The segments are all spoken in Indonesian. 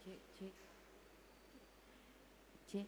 Cek, cek. Cek.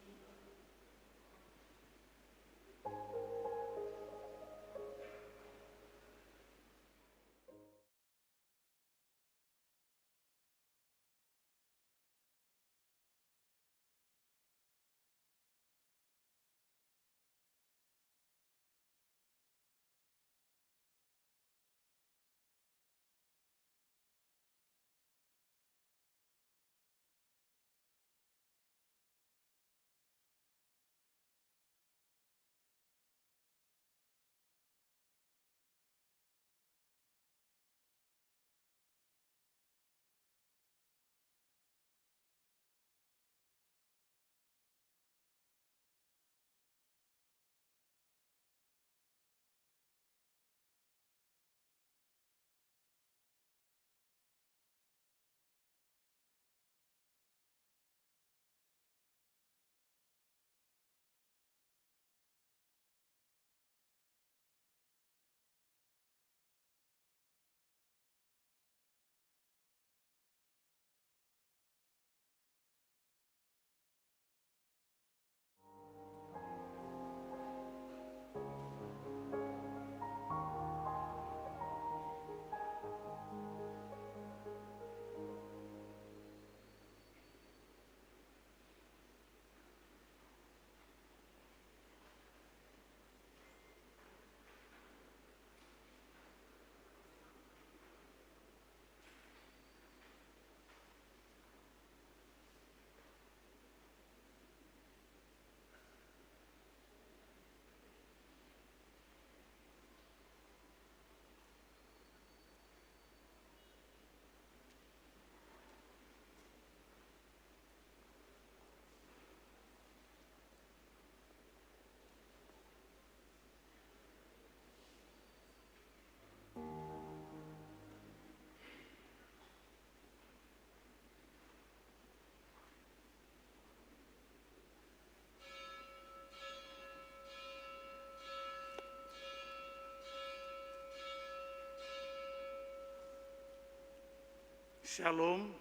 Shalom,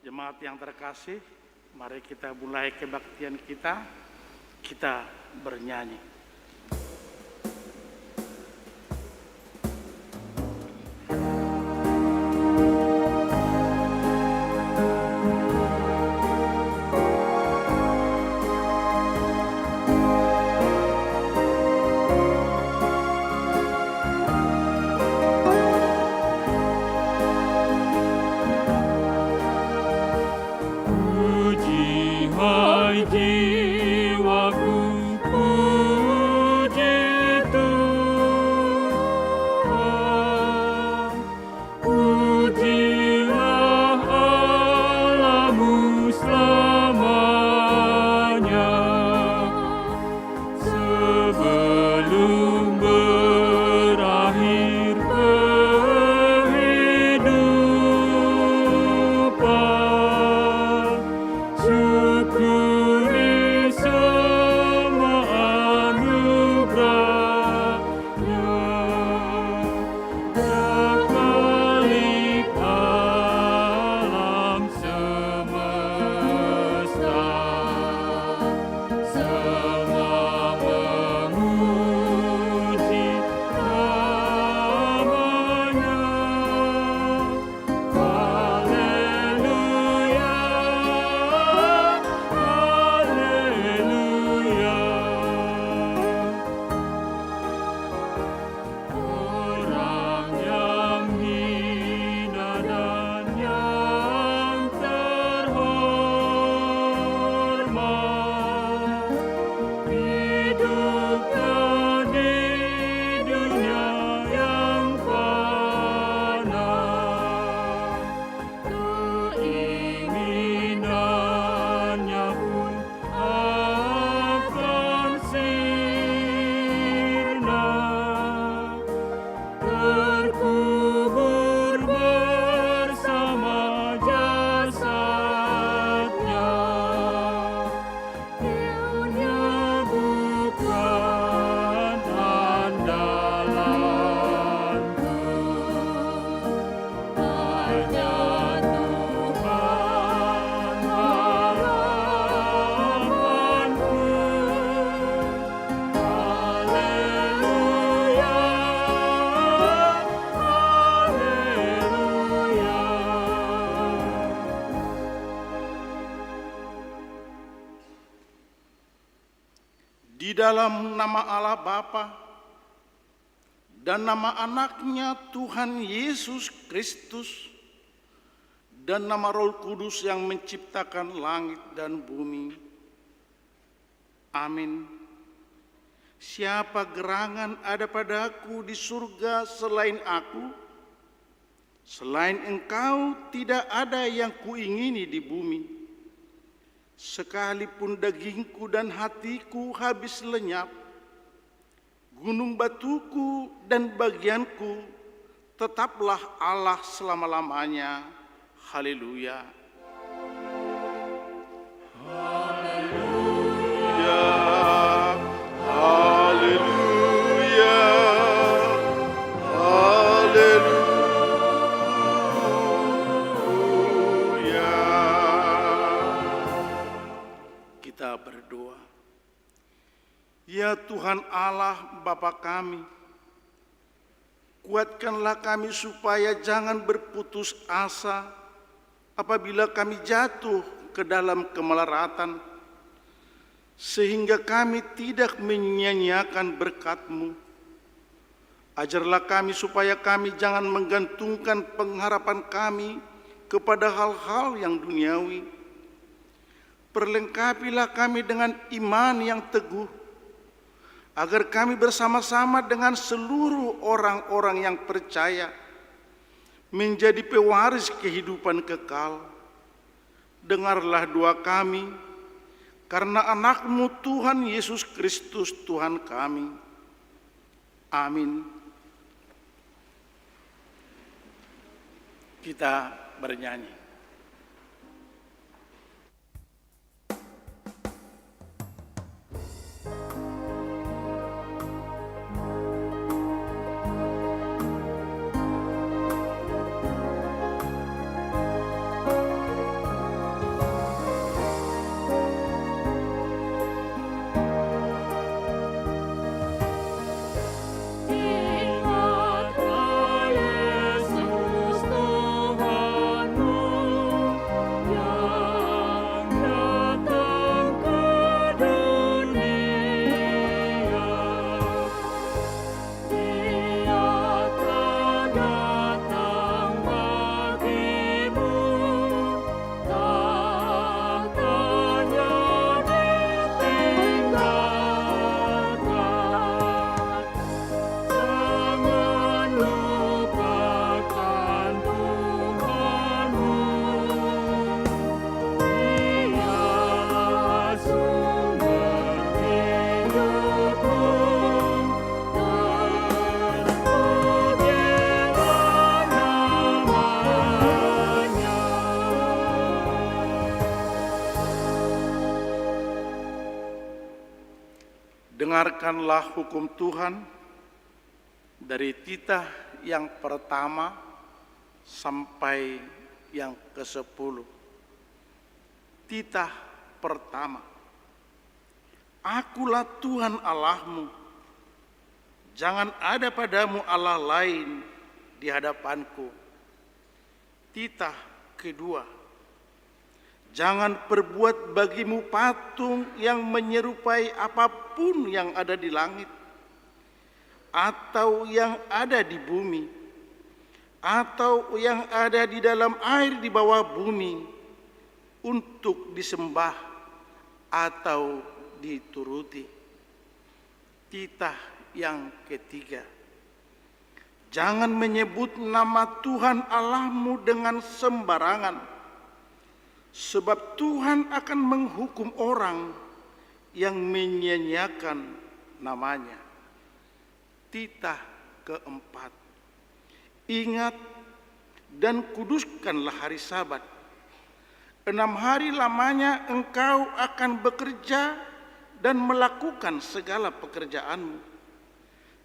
jemaat yang terkasih, mari kita mulai kebaktian kita bernyanyi. Di dalam nama Allah Bapa dan nama anaknya Tuhan Yesus Kristus dan nama Roh Kudus yang menciptakan langit dan bumi. Amin. Siapa gerangan ada padaku di surga selain aku? Selain engkau tidak ada yang kuingini di bumi. Sekalipun dagingku dan hatiku habis lenyap, gunung batuku dan bagianku tetaplah Allah selama-lamanya. Haleluya. Haleluya. Haleluya. Haleluya. Kita berdoa. Ya Tuhan Allah Bapa kami, kuatkanlah kami supaya jangan berputus asa apabila kami jatuh ke dalam kemelaratan, sehingga kami tidak menyia-nyiakan berkat-Mu. Ajarlah kami supaya kami jangan menggantungkan pengharapan kami kepada hal-hal yang duniawi. Perlengkapilah kami dengan iman yang teguh, agar kami bersama-sama dengan seluruh orang-orang yang percaya menjadi pewaris kehidupan kekal. Dengarlah doa kami, karena anak-Mu Tuhan Yesus Kristus Tuhan kami. Amin. Kita bernyanyi. Dengarkanlah hukum Tuhan dari titah yang pertama sampai yang ke-10. Titah pertama. Akulah Tuhan Allahmu. Jangan ada padamu Allah lain di hadapanku. Titah kedua. Jangan perbuat bagimu patung yang menyerupai apapun yang ada di langit, atau yang ada di bumi, atau yang ada di dalam air di bawah bumi, untuk disembah atau dituruti. Titah yang ketiga. Jangan menyebut nama Tuhan Allahmu dengan sembarangan, sebab Tuhan akan menghukum orang yang menyia-nyiakan namanya. Titah keempat. Ingat dan kuduskanlah hari Sabat. 6 hari lamanya engkau akan bekerja dan melakukan segala pekerjaanmu.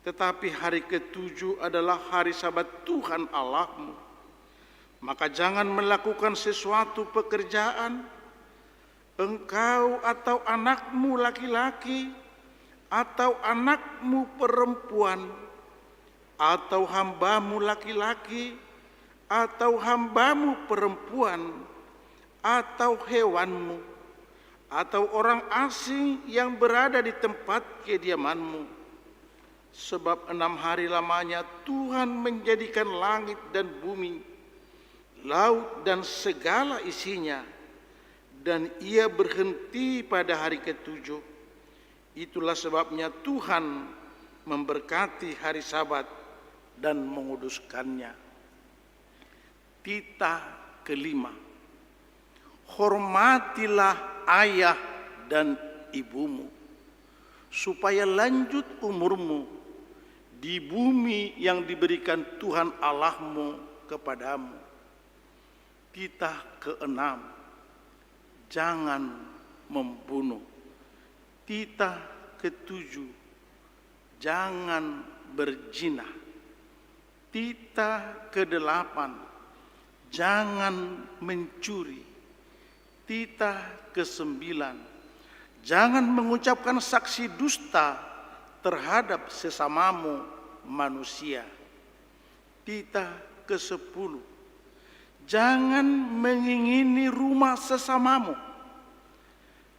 Tetapi hari ke-7 adalah hari Sabat Tuhan Allahmu. Maka jangan melakukan sesuatu pekerjaan, engkau atau anakmu laki-laki, atau anakmu perempuan, atau hambamu laki-laki, atau hambamu perempuan, atau hewanmu, atau orang asing yang berada di tempat kediamanmu. Sebab 6 hari lamanya Tuhan menjadikan langit dan bumi, laut dan segala isinya, dan ia berhenti pada hari ke-7. Itulah sebabnya Tuhan memberkati hari Sabat dan menguduskannya. Titah kelima, hormatilah ayah dan ibumu, supaya lanjut umurmu di bumi yang diberikan Tuhan Allahmu kepadamu. Titah keenam, jangan membunuh. Titah ketujuh, jangan berzina. Titah kedelapan, jangan mencuri. Titah kesembilan, jangan mengucapkan saksi dusta terhadap sesamamu manusia. Titah ke-10, jangan mengingini rumah sesamamu.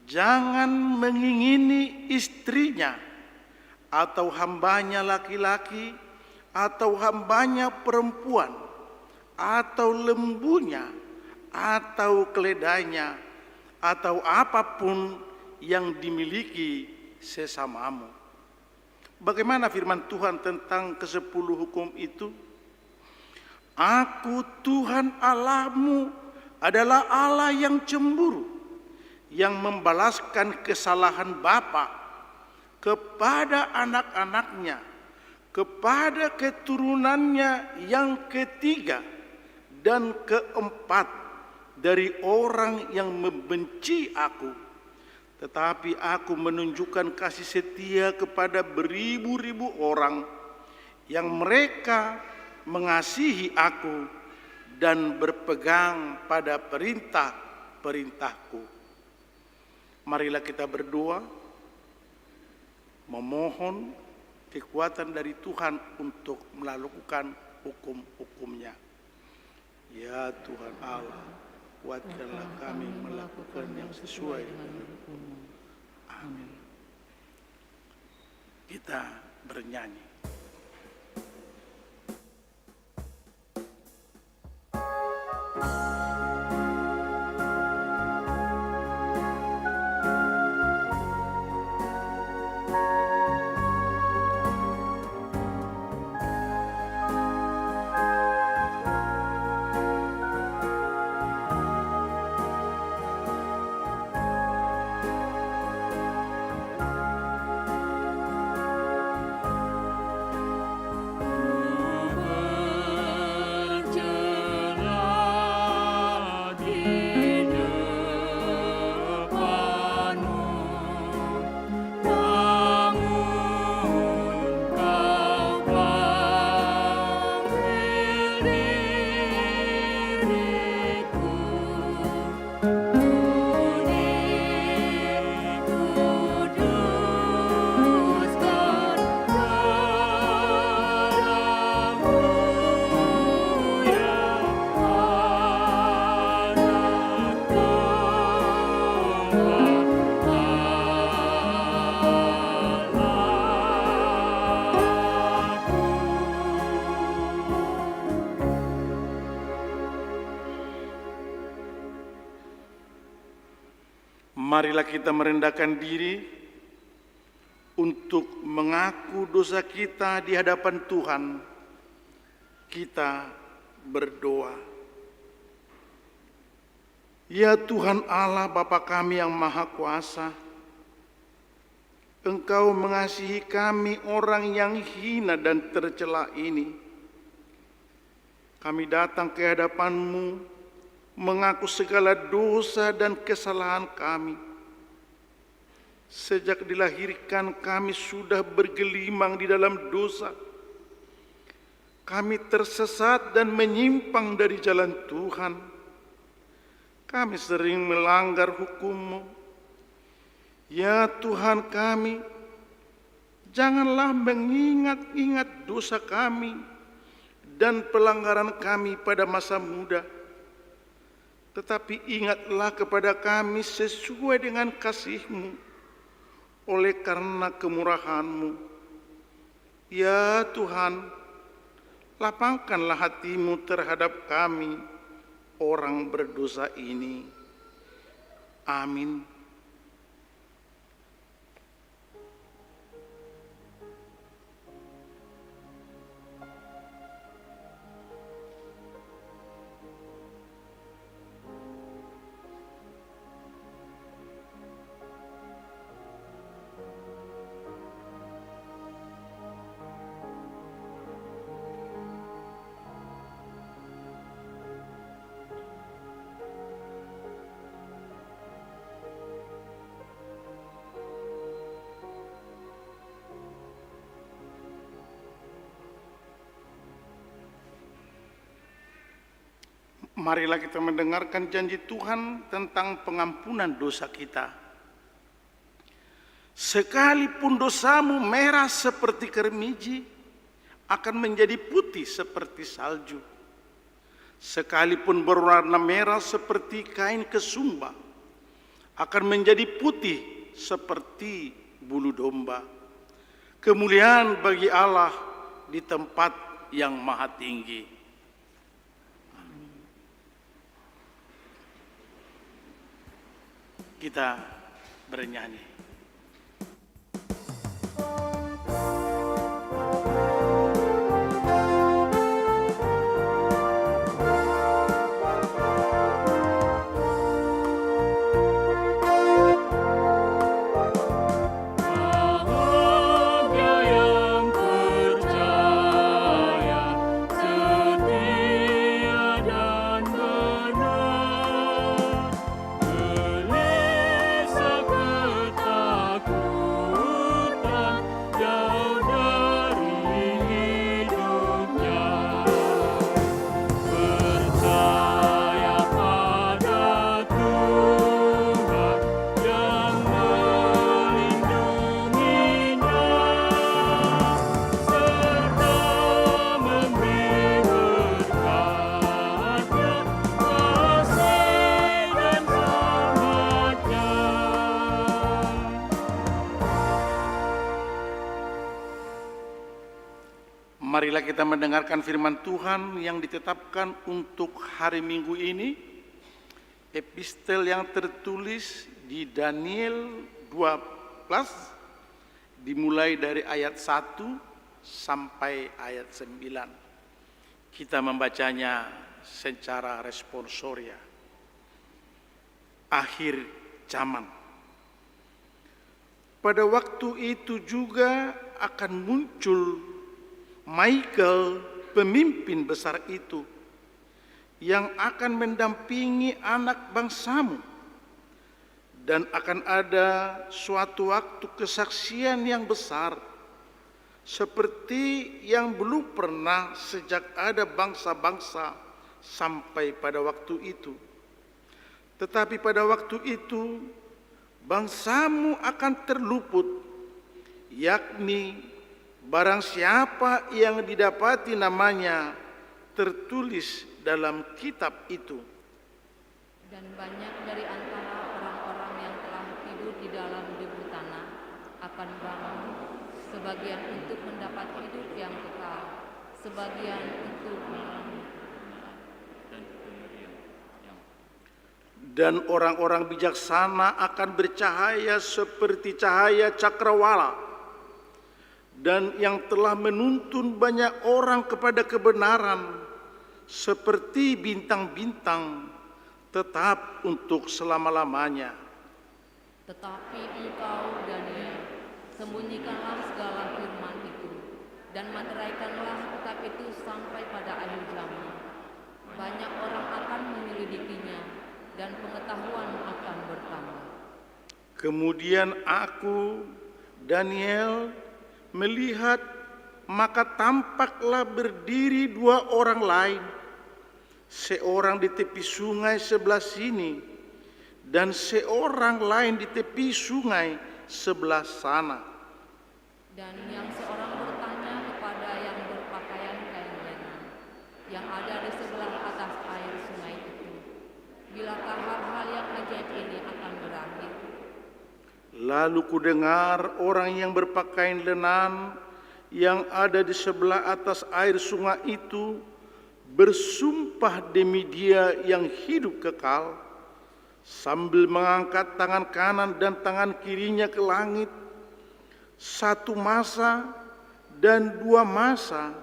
Jangan mengingini istrinya, atau hambanya laki-laki, atau hambanya perempuan, atau lembunya, atau keledainya, atau apapun yang dimiliki sesamamu. Bagaimana firman Tuhan tentang ke-10 hukum itu? Aku Tuhan Allahmu adalah Allah yang cemburu, yang membalaskan kesalahan bapa kepada anak-anaknya, kepada keturunannya yang ketiga dan keempat dari orang yang membenci aku. Tetapi aku menunjukkan kasih setia kepada beribu-ribu orang yang mereka mengasihi aku dan berpegang pada perintah-perintahku. Marilah kita berdoa, memohon kekuatan dari Tuhan untuk melakukan hukum-hukumnya. Ya Tuhan Allah, kuatkanlah kami melakukan yang sesuai dengan hukum-Mu. Amin. Kita bernyanyi. Marilah kita merendahkan diri untuk mengaku dosa kita di hadapan Tuhan. Kita berdoa. Ya Tuhan Allah Bapa kami yang Maha Kuasa, Engkau mengasihi kami orang yang hina dan tercela ini. Kami datang ke hadapan-Mu mengaku segala dosa dan kesalahan kami. Sejak dilahirkan kami sudah bergelimang di dalam dosa. Kami tersesat dan menyimpang dari jalan Tuhan. Kami sering melanggar hukum-Mu. Ya Tuhan kami, janganlah mengingat-ingat dosa kami dan pelanggaran kami pada masa muda. tetapi ingatlah kepada kami sesuai dengan kasih-Mu oleh karena kemurahan-Mu. Ya Tuhan, lapangkanlah hati-Mu terhadap kami, orang berdosa ini. Amin. Marilah kita mendengarkan janji Tuhan tentang pengampunan dosa kita. Sekalipun dosamu merah seperti kermiji, akan menjadi putih seperti salju. Sekalipun berwarna merah seperti kain kesumba, akan menjadi putih seperti bulu domba. Kemuliaan bagi Allah di tempat yang maha tinggi. Kita bernyanyi. Marilah kita mendengarkan firman Tuhan yang ditetapkan untuk hari Minggu ini. Epistel yang tertulis di Daniel 12, dimulai dari ayat 1 sampai ayat 9. Kita membacanya secara responsoria. Akhir zaman. Pada waktu itu juga akan muncul Michael, pemimpin besar itu, yang akan mendampingi anak bangsamu, dan akan ada suatu waktu kesaksian yang besar, seperti yang belum pernah sejak ada bangsa-bangsa sampai pada waktu itu. Tetapi pada waktu itu, bangsamu akan terluput, yakni barang siapa yang didapati namanya tertulis dalam kitab itu. Dan banyak dari antara orang-orang yang telah tidur di dalam debu tanah akan bangun, sebagian untuk mendapat hidup yang kekal, sebagian untuk dan orang-orang bijaksana akan bercahaya seperti cahaya cakrawala, dan yang telah menuntun banyak orang kepada kebenaran seperti bintang-bintang tetap untuk selama-lamanya. Tetapi engkau, Daniel, sembunyikanlah segala firman itu dan materaikanlah kitab itu sampai pada akhir zaman. Banyak orang akan menyelidikinya dan pengetahuan akan bertambah. Kemudian aku, Daniel, melihat, maka tampaklah berdiri dua orang lain, seorang di tepi sungai sebelah sini dan seorang lain di tepi sungai sebelah sana. Dan yang seorang bertanya kepada yang berpakaian kain lenan yang ada di sebelah atas air sungai itu, bila Lalu kudengar orang yang berpakaian lenan yang ada di sebelah atas air sungai itu bersumpah demi Dia yang hidup kekal, sambil mengangkat tangan kanan dan tangan kirinya ke langit. 1 masa dan 2 masa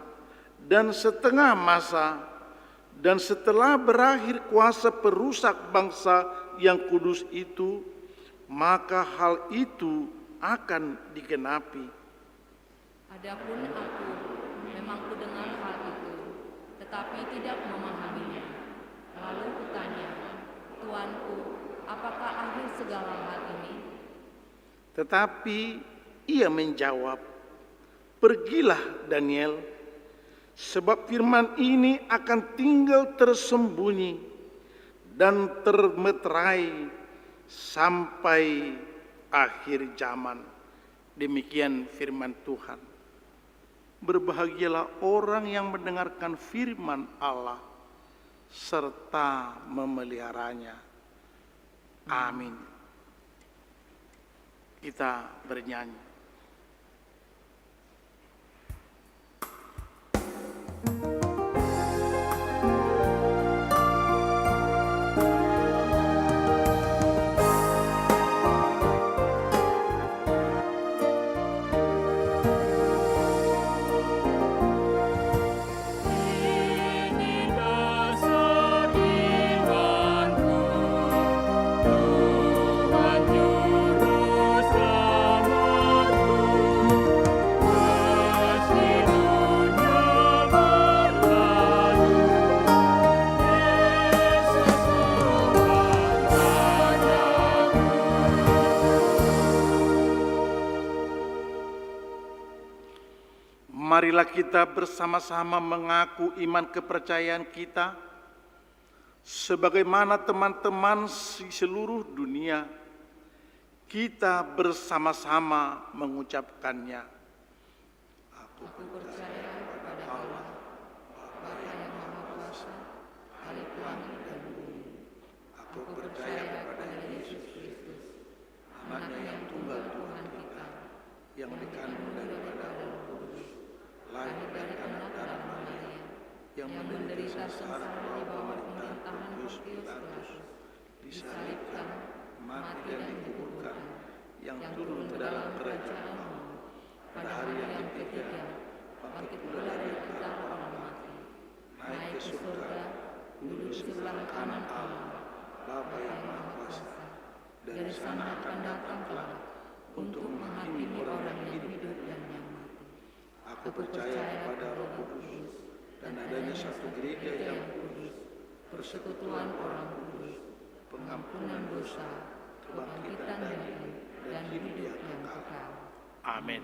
dan setengah masa, dan setelah berakhir kuasa perusak bangsa yang kudus itu, maka hal itu akan digenapi. Adapun aku memang kudengar hal itu, tetapi tidak memahaminya. Lalu kutanya, Tuanku, apakah akhir segala hal ini? Tetapi ia menjawab, pergilah Daniel, sebab firman ini akan tinggal tersembunyi dan termeterai sampai akhir zaman. Demikian firman Tuhan. Berbahagialah orang yang mendengarkan firman Allah serta memeliharanya. Amin. Kita bernyanyi. Marilah kita bersama-sama mengaku iman kepercayaan kita sebagaimana teman-teman di seluruh dunia. Kita bersama-sama mengucapkannya. Aku percaya kepada Allah, Bapa yang Maha Kuasa, Khalik langit dan bumi. Aku percaya kepada Yesus Kristus, Anaknya yang tunggal Tuhan kita, yang dikandung daripada Roh Kudus, lahir dari anak darah Maria, yang menderita sengsara di bawah pemerintahan Pontius Pilatus, disalibkan, mati dan dikuburkan, yang turun ke dalam kerajaan Allah, pada hari yang ketiga bangkit pula dari antara orang mati, naik ke surga, duduk di sebelah kanan Allah, Bapa yang Maha Kuasa. Dari sana akan datang kelak untuk menghakimi orang yang hidup dan yang mati. Aku percaya kepada Roh Kudus dan adanya satu gereja yang kudus, persekutuan orang kudus, pengampunan dosa, kebangkitan dari dan hidup yang kekal. Amin.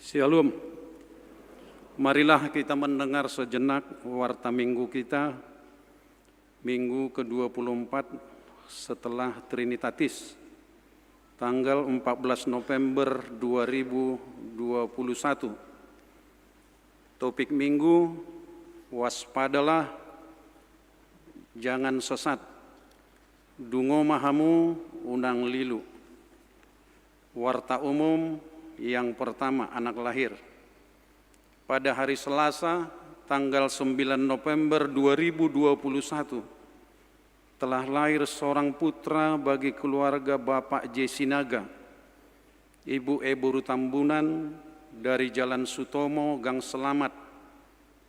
Shalom. Marilah kita mendengar sejenak warta minggu kita, minggu ke-24 setelah Trinitatis, tanggal 14 November 2021. Topik minggu, waspadalah, jangan sesat, dungo mahamu unang lilu. Warta umum yang pertama, anak lahir. Pada hari Selasa, tanggal 9 November 2021, telah lahir seorang putra bagi keluarga Bapak J. Sinaga, Ibu Eburu Tambunan dari Jalan Sutomo, Gang Selamat,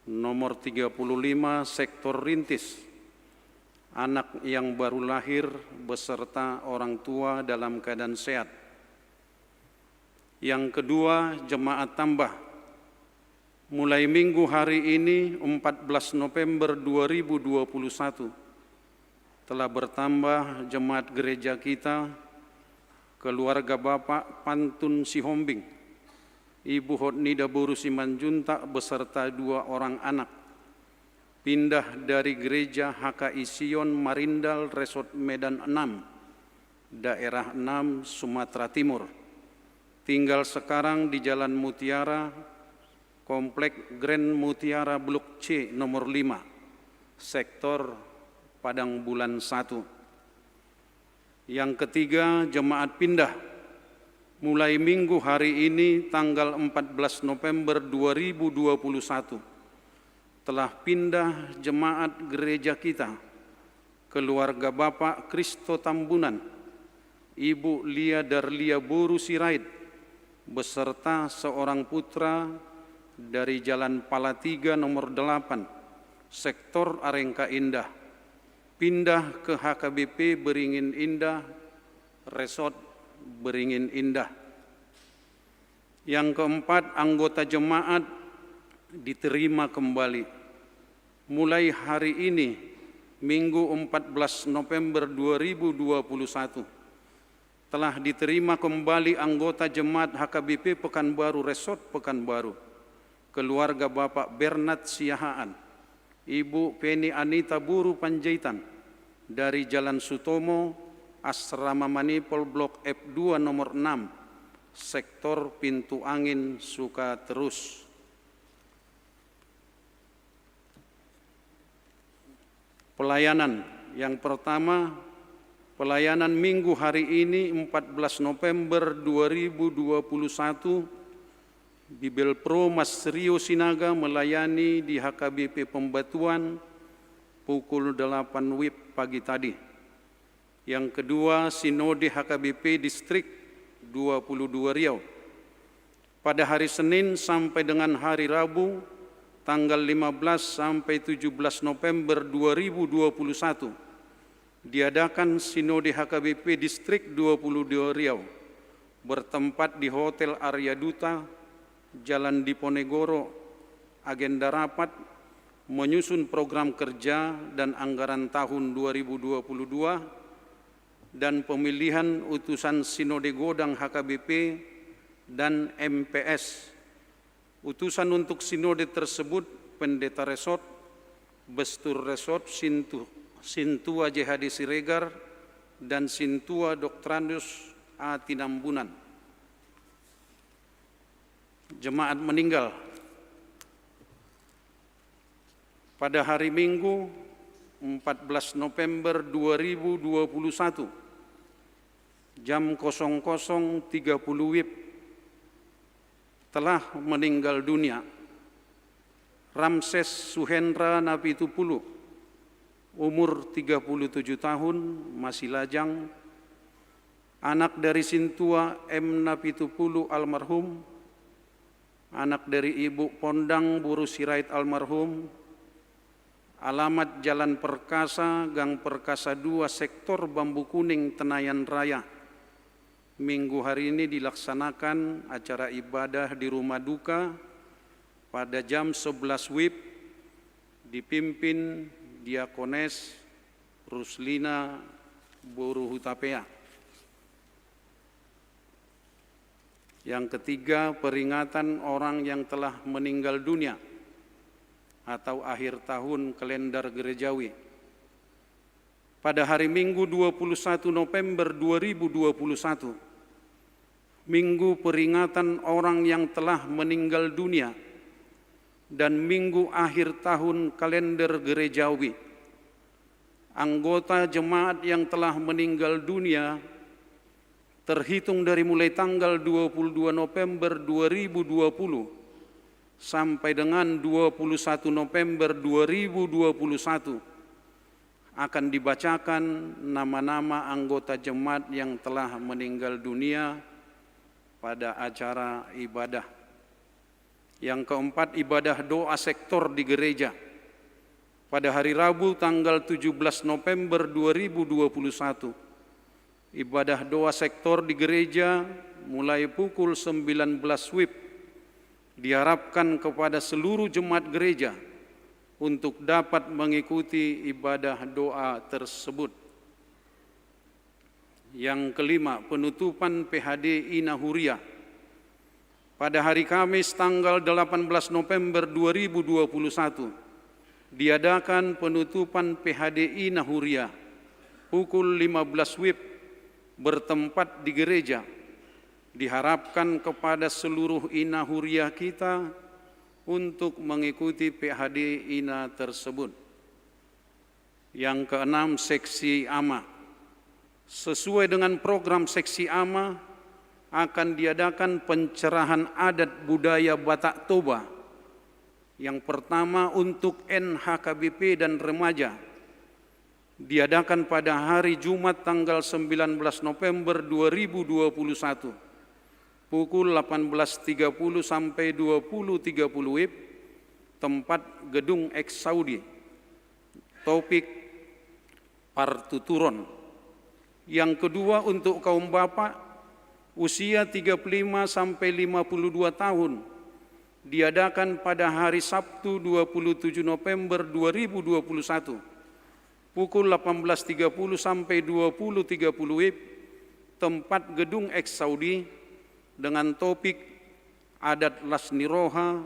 nomor 35, Sektor Rintis. Anak yang baru lahir beserta orang tua dalam keadaan sehat. Yang kedua, jemaat tambah Mulai minggu hari ini 14 November 2021 telah bertambah jemaat gereja kita, keluarga Bapak Pantun Sihombing, Ibu Hotnida Boru Simanjuntak beserta 2 orang anak, pindah dari gereja HKI Sion Marindal Resort Medan 6, daerah 6 Sumatera Timur. Tinggal sekarang di Jalan Mutiara, Komplek Grand Mutiara Blok C nomor 5, sektor Padang Bulan 1. Yang ketiga, jemaat pindah. Mulai minggu hari ini tanggal 14 November 2021 telah pindah jemaat gereja kita, keluarga Bapak Kristo Tambunan, Ibu Lia Darlia Boru Sirait, beserta seorang putra dari Jalan Palatiga nomor 8, sektor Arengka Indah, pindah ke HKBP Beringin Indah, Resort Beringin Indah. Yang keempat, anggota jemaat diterima kembali. Mulai hari ini, Minggu 14 November 2021, telah diterima kembali anggota jemaat HKBP Pekanbaru Resort Pekanbaru, keluarga Bapak Bernard Siahaan, Ibu Penny Anita Buru Panjaitan dari Jalan Sutomo, Asrama Manipol Blok F2 nomor 6, sektor Pintu Angin Sukaterus. Pelayanan yang pertama, pelayanan minggu hari ini 14 November 2021, Bibel Pro Mas Rio Sinaga melayani di HKBP Pembatuan pukul 8 WIB pagi tadi. Yang kedua, Sinode HKBP Distrik 22 Riau. Pada hari Senin sampai dengan hari Rabu, tanggal 15 sampai 17 November 2021, diadakan Sinode HKBP Distrik 22 Riau, bertempat di Hotel Arya Duta, Jalan Diponegoro. Agenda rapat menyusun program kerja dan anggaran tahun 2022 dan pemilihan utusan Sinode Godang HKBP dan MPS. Utusan untuk sinode tersebut Pendeta Resort, Bestur Resort Sintua JHD Siregar dan Sintua Doktranus A Tinambunan. Jemaat meninggal pada hari Minggu 14 November 2021 jam 00.30 WIB telah meninggal dunia Ramses Suhendra Napitupulu, umur 37 tahun, masih lajang, anak dari Sintua M. Napitupulu almarhum, anak dari Ibu Pondang Buru Sirait almarhum, alamat Jalan Perkasa, Gang Perkasa 2, sektor Bambu Kuning, Tenayan Raya. Minggu hari ini dilaksanakan acara ibadah di rumah duka pada jam 11 WIB, dipimpin Diakones Ruslina Boru Hutapea. Yang ketiga, peringatan orang yang telah meninggal dunia atau akhir tahun kalender gerejawi. Pada hari Minggu 21 November 2021, Minggu peringatan orang yang telah meninggal dunia dan Minggu akhir tahun kalender gerejawi. Anggota jemaat yang telah meninggal dunia terhitung dari mulai tanggal 22 November 2020 sampai dengan 21 November 2021 akan dibacakan nama-nama anggota jemaat yang telah meninggal dunia pada acara ibadah. Yang keempat, ibadah doa sektor di gereja. Pada hari Rabu tanggal 17 November 2021, ibadah doa sektor di gereja mulai pukul 19 WIB diharapkan kepada seluruh jemaat gereja untuk dapat mengikuti ibadah doa tersebut. Yang kelima, penutupan PHD Ina Huria. Pada hari Kamis tanggal 18 November 2021, diadakan penutupan PHD Ina Huria pukul 15 WIB bertempat di gereja. Diharapkan kepada seluruh Ina Huria kita untuk mengikuti PHD Ina tersebut. Yang keenam, seksi AMA. Sesuai dengan program seksi AMA, akan diadakan pencerahan adat budaya Batak Toba. Yang pertama untuk NHKBP dan remaja, diadakan pada hari Jumat tanggal 19 November 2021, pukul 18.30 sampai 20.30 WIB, tempat Gedung X Saudi. Topik Partuturon. Yang kedua untuk kaum bapak usia 35 sampai 52 tahun, diadakan pada hari Sabtu 27 November 2021, pukul 18.30 sampai 20.30 WIB, tempat Gedung X Saudi, dengan topik Adat Las Niroha,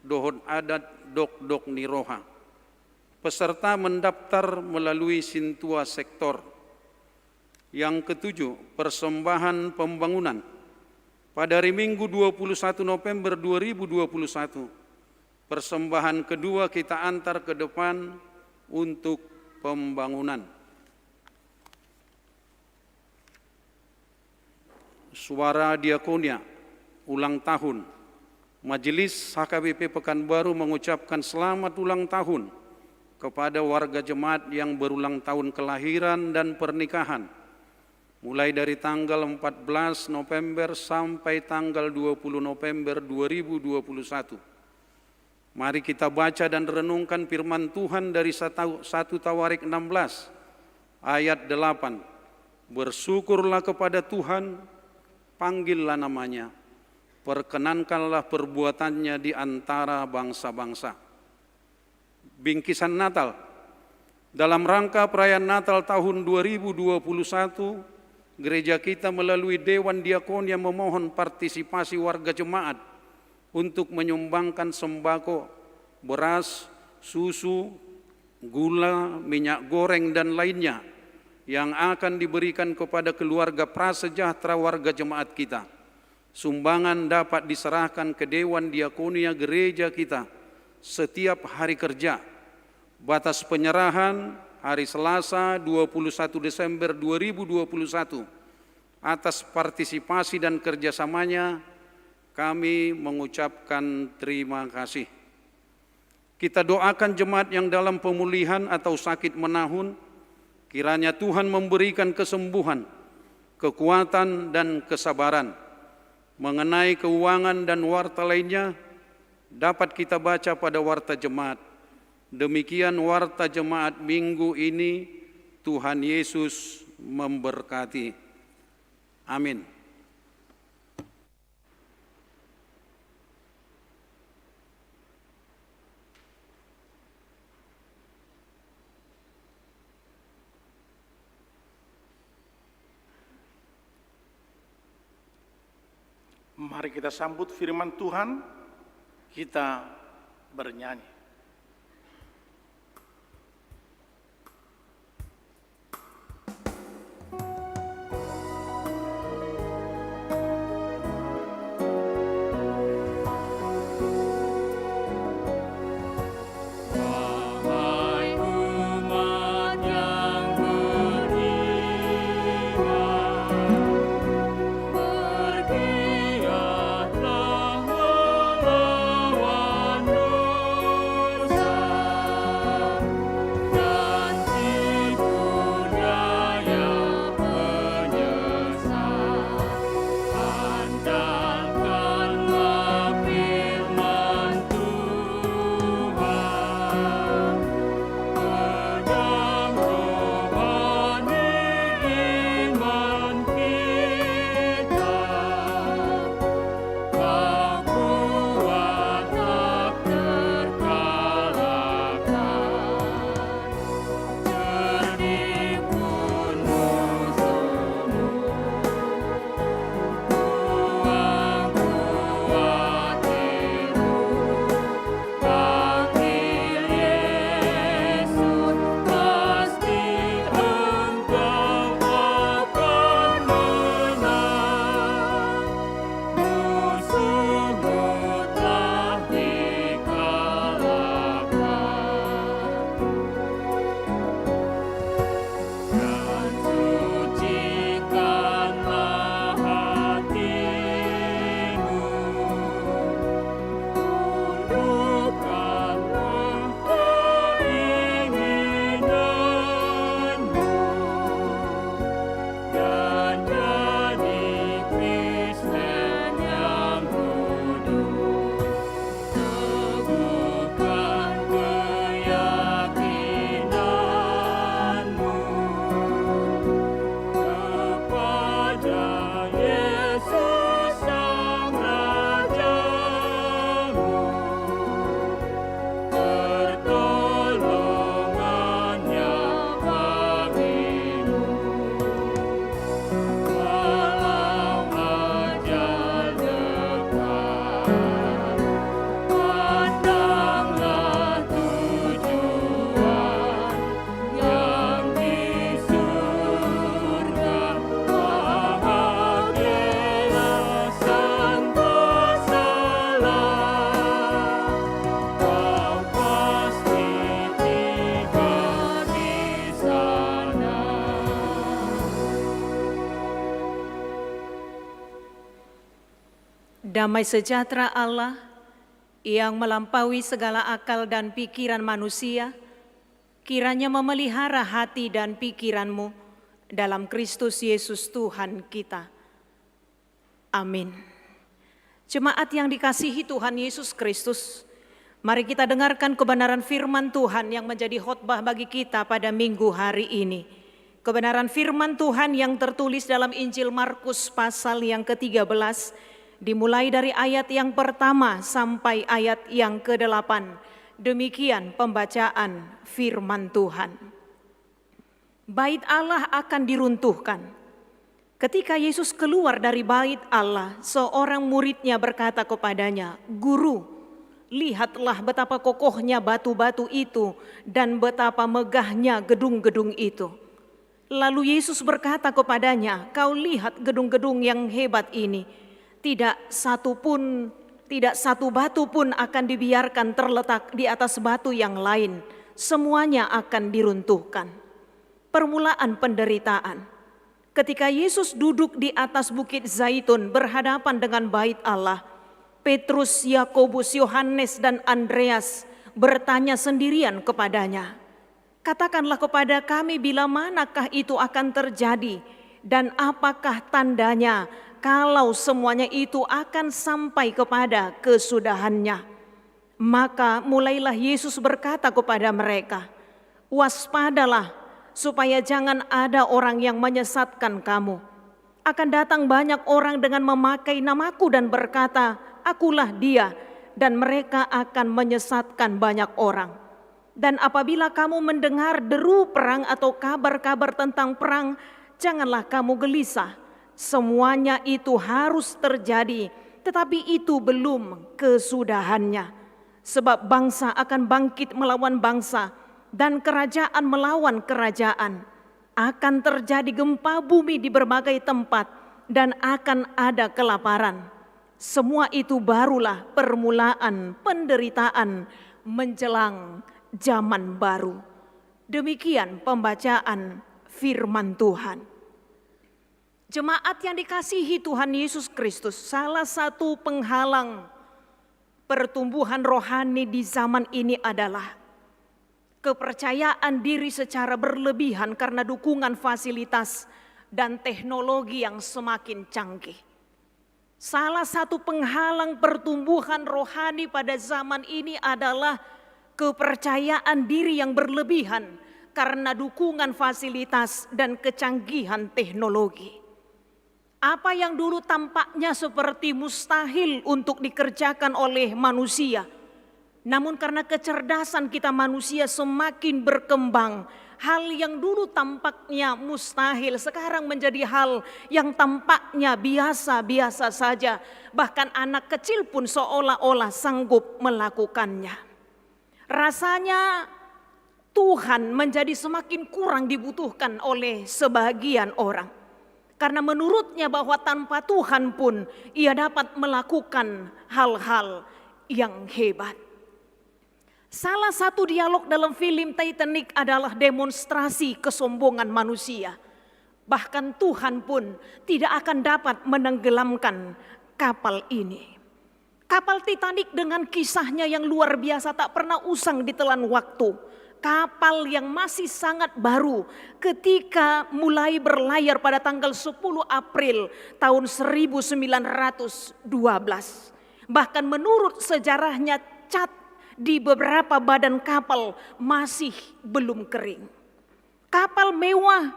Dohon Adat Dok Niroha. Peserta mendaftar melalui Sintua Sektor. Yang ketujuh, persembahan pembangunan. Pada hari Minggu 21 November 2021, persembahan kedua kita antar ke depan untuk pembangunan. Suara Diakonia, ulang tahun. Majelis HKBP Pekanbaru mengucapkan selamat ulang tahun kepada warga jemaat yang berulang tahun kelahiran dan pernikahan, mulai dari tanggal 14 November sampai tanggal 20 November 2021. Mari kita baca dan renungkan firman Tuhan dari 1 Tawarik 16 ayat 8. Bersyukurlah kepada Tuhan, panggillah namanya, perkenankanlah perbuatannya di antara bangsa-bangsa. Bingkisan Natal. Dalam rangka perayaan Natal tahun 2021, gereja kita melalui Dewan Diakonia memohon partisipasi warga jemaat untuk menyumbangkan sembako, beras, susu, gula, minyak goreng, dan lainnya yang akan diberikan kepada keluarga prasejahtera warga jemaat kita. Sumbangan dapat diserahkan ke Dewan Diakonia gereja kita setiap hari kerja. Batas penyerahan hari Selasa 21 Desember 2021. Atas partisipasi dan kerjasamanya kami mengucapkan terima kasih. Kita doakan jemaat yang dalam pemulihan atau sakit menahun, kiranya Tuhan memberikan kesembuhan, kekuatan dan kesabaran. Mengenai keuangan dan warta lainnya dapat kita baca pada warta jemaat. Demikian warta jemaat minggu ini. Tuhan Yesus memberkati. Amin. Mari kita sambut firman Tuhan, kita bernyanyi. Bergiatlah melawan Damai sejahtera Allah yang melampaui segala akal dan pikiran manusia, kiranya memelihara hati dan pikiranmu dalam Kristus Yesus Tuhan kita. Amin. Jemaat yang dikasihi Tuhan Yesus Kristus, mari kita dengarkan kebenaran firman Tuhan yang menjadi khotbah bagi kita pada minggu hari ini. Kebenaran firman Tuhan yang tertulis dalam Injil Markus pasal yang ke-13, dimulai dari ayat yang pertama sampai ayat yang ke-8. Demikian pembacaan firman Tuhan. Bait Allah akan diruntuhkan. Ketika Yesus keluar dari bait Allah, seorang muridnya berkata kepadanya, "Guru, lihatlah betapa kokohnya batu-batu itu dan betapa megahnya gedung-gedung itu." Lalu Yesus berkata kepadanya, "Kau lihat gedung-gedung yang hebat ini. Tidak satu batu pun akan dibiarkan terletak di atas batu yang lain. Semuanya akan diruntuhkan." Permulaan penderitaan. Ketika Yesus duduk di atas bukit Zaitun berhadapan dengan bait Allah, Petrus, Yakobus, Yohanes, dan Andreas bertanya sendirian kepadanya, "Katakanlah kepada kami bila manakah itu akan terjadi dan apakah tandanya kalau semuanya itu akan sampai kepada kesudahannya?" Maka mulailah Yesus berkata kepada mereka, "Waspadalah supaya jangan ada orang yang menyesatkan kamu. Akan datang banyak orang dengan memakai namaku dan berkata, 'Akulah dia,' dan mereka akan menyesatkan banyak orang. Dan apabila kamu mendengar deru perang atau kabar-kabar tentang perang, janganlah kamu gelisah. Semuanya itu harus terjadi, tetapi itu belum kesudahannya. Sebab bangsa akan bangkit melawan bangsa, dan kerajaan melawan kerajaan. Akan terjadi gempa bumi di berbagai tempat, dan akan ada kelaparan. Semua itu barulah permulaan penderitaan menjelang zaman baru." Demikian pembacaan firman Tuhan. Jemaat yang dikasihi Tuhan Yesus Kristus, salah satu penghalang pertumbuhan rohani di zaman ini adalah kepercayaan diri secara berlebihan karena dukungan fasilitas dan teknologi yang semakin canggih. Salah satu penghalang pertumbuhan rohani pada zaman ini adalah kepercayaan diri yang berlebihan karena dukungan fasilitas dan kecanggihan teknologi. Apa yang dulu tampaknya seperti mustahil untuk dikerjakan oleh manusia, namun karena kecerdasan kita manusia semakin berkembang, hal yang dulu tampaknya mustahil sekarang menjadi hal yang tampaknya biasa-biasa saja. Bahkan anak kecil pun seolah-olah sanggup melakukannya. Rasanya Tuhan menjadi semakin kurang dibutuhkan oleh sebagian orang. Karena menurutnya bahwa tanpa Tuhan pun ia dapat melakukan hal-hal yang hebat. Salah satu dialog dalam film Titanic adalah demonstrasi kesombongan manusia. Bahkan Tuhan pun tidak akan dapat menenggelamkan kapal ini. Kapal Titanic dengan kisahnya yang luar biasa tak pernah usang ditelan waktu. Kapal yang masih sangat baru ketika mulai berlayar pada tanggal 10 April tahun 1912. Bahkan menurut sejarahnya cat di beberapa badan kapal masih belum kering. Kapal mewah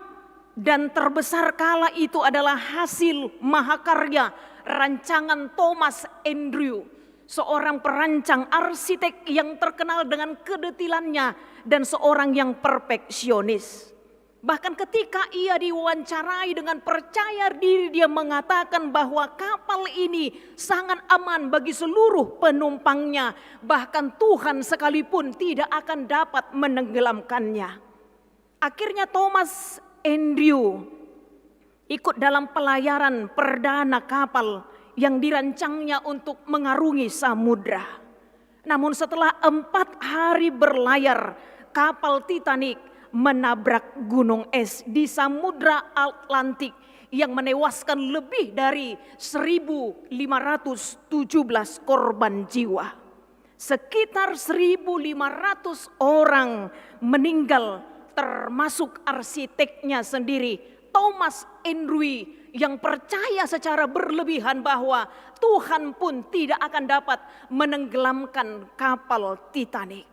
dan terbesar kala itu adalah hasil mahakarya rancangan Thomas Andrew, seorang perancang arsitek yang terkenal dengan kedetilannya dan seorang yang perfeksionis. Bahkan ketika ia diwawancarai dengan percaya diri, dia mengatakan bahwa kapal ini sangat aman bagi seluruh penumpangnya. Bahkan Tuhan sekalipun tidak akan dapat menenggelamkannya. Akhirnya Thomas Andrew ikut dalam pelayaran perdana kapal yang dirancangnya untuk mengarungi samudra. Namun setelah 4 hari berlayar, kapal Titanic menabrak gunung es di Samudra Atlantik yang menewaskan lebih dari 1.517 korban jiwa. Sekitar 1.500 orang meninggal, termasuk arsiteknya sendiri, Thomas Andrew, yang percaya secara berlebihan bahwa Tuhan pun tidak akan dapat menenggelamkan kapal Titanic.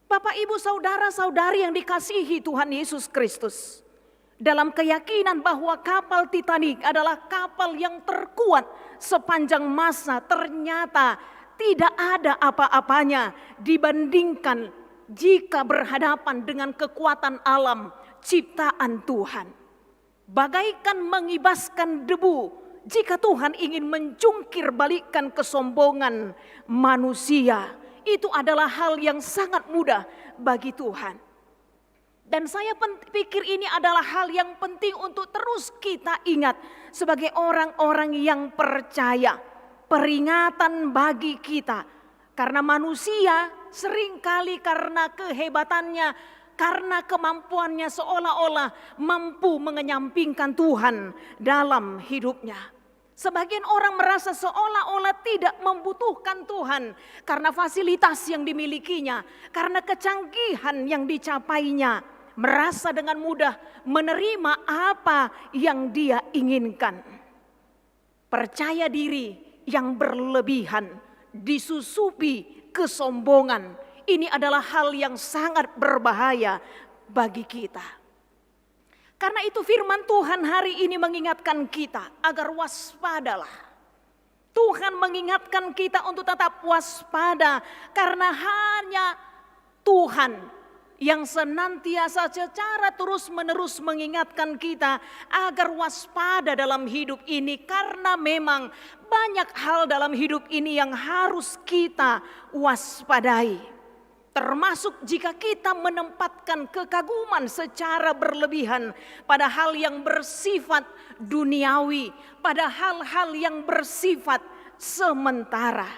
Bapak, Ibu, saudara-saudari yang dikasihi Tuhan Yesus Kristus, dalam keyakinan bahwa kapal Titanic adalah kapal yang terkuat sepanjang masa, ternyata tidak ada apa-apanya dibandingkan jika berhadapan dengan kekuatan alam ciptaan Tuhan. Bagaikan mengibaskan debu jika Tuhan ingin menjungkir balikkan kesombongan manusia. Itu adalah hal yang sangat mudah bagi Tuhan. Dan saya pikir ini adalah hal yang penting untuk terus kita ingat sebagai orang-orang yang percaya. Peringatan bagi kita. Karena manusia seringkali karena kehebatannya, karena kemampuannya seolah-olah mampu mengenyampingkan Tuhan dalam hidupnya. Sebagian orang merasa seolah-olah tidak membutuhkan Tuhan karena fasilitas yang dimilikinya, karena kecanggihan yang dicapainya, merasa dengan mudah menerima apa yang dia inginkan. Percaya diri yang berlebihan disusupi kesombongan, ini adalah hal yang sangat berbahaya bagi kita. Karena itu firman Tuhan hari ini mengingatkan kita agar waspadalah. Tuhan mengingatkan kita untuk tetap waspada karena hanya Tuhan yang senantiasa secara terus-menerus mengingatkan kita agar waspada dalam hidup ini, karena memang banyak hal dalam hidup ini yang harus kita waspadai. Termasuk jika kita menempatkan kekaguman secara berlebihan pada hal yang bersifat duniawi, pada hal-hal yang bersifat sementara.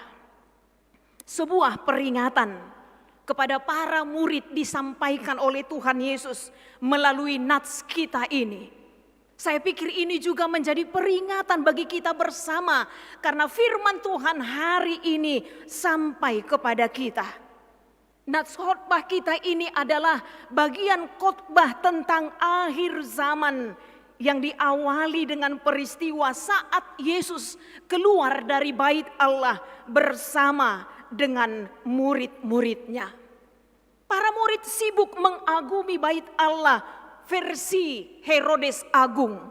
Sebuah peringatan kepada para murid disampaikan oleh Tuhan Yesus melalui nats kita ini. Saya pikir ini juga menjadi peringatan bagi kita bersama, karena firman Tuhan hari ini sampai kepada kita. Nats khotbah kita ini adalah bagian khotbah tentang akhir zaman yang diawali dengan peristiwa saat Yesus keluar dari bait Allah bersama dengan murid-muridnya. Para murid sibuk mengagumi bait Allah versi Herodes Agung,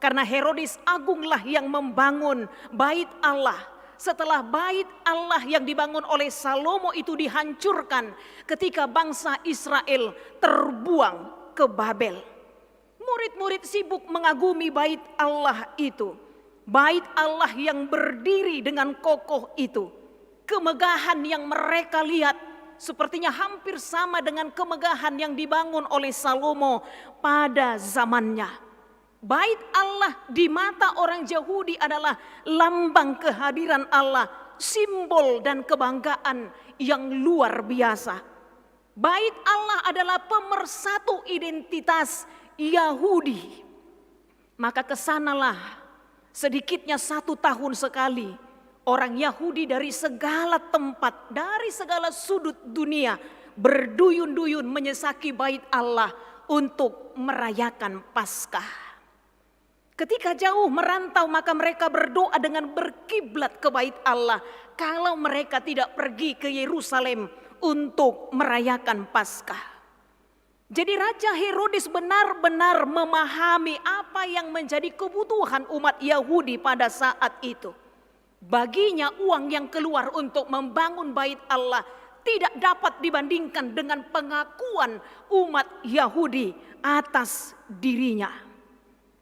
karena Herodes Agunglah yang membangun bait Allah. Setelah bait Allah yang dibangun oleh Salomo itu dihancurkan ketika bangsa Israel terbuang ke Babel. Murid-murid sibuk mengagumi bait Allah itu. Bait Allah yang berdiri dengan kokoh itu. Kemegahan yang mereka lihat sepertinya hampir sama dengan kemegahan yang dibangun oleh Salomo pada zamannya. Bait Allah di mata orang Yahudi adalah lambang kehadiran Allah, simbol dan kebanggaan yang luar biasa. Bait Allah adalah pemersatu identitas Yahudi. Maka kesanalah sedikitnya 1 tahun sekali orang Yahudi dari segala tempat, dari segala sudut dunia berduyun-duyun menyesaki bait Allah untuk merayakan Paskah. Ketika jauh merantau maka mereka berdoa dengan berkiblat ke bait Allah kalau mereka tidak pergi ke Yerusalem untuk merayakan Paskah. Jadi Raja Herodes benar-benar memahami apa yang menjadi kebutuhan umat Yahudi pada saat itu. Baginya uang yang keluar untuk membangun bait Allah tidak dapat dibandingkan dengan pengakuan umat Yahudi atas dirinya.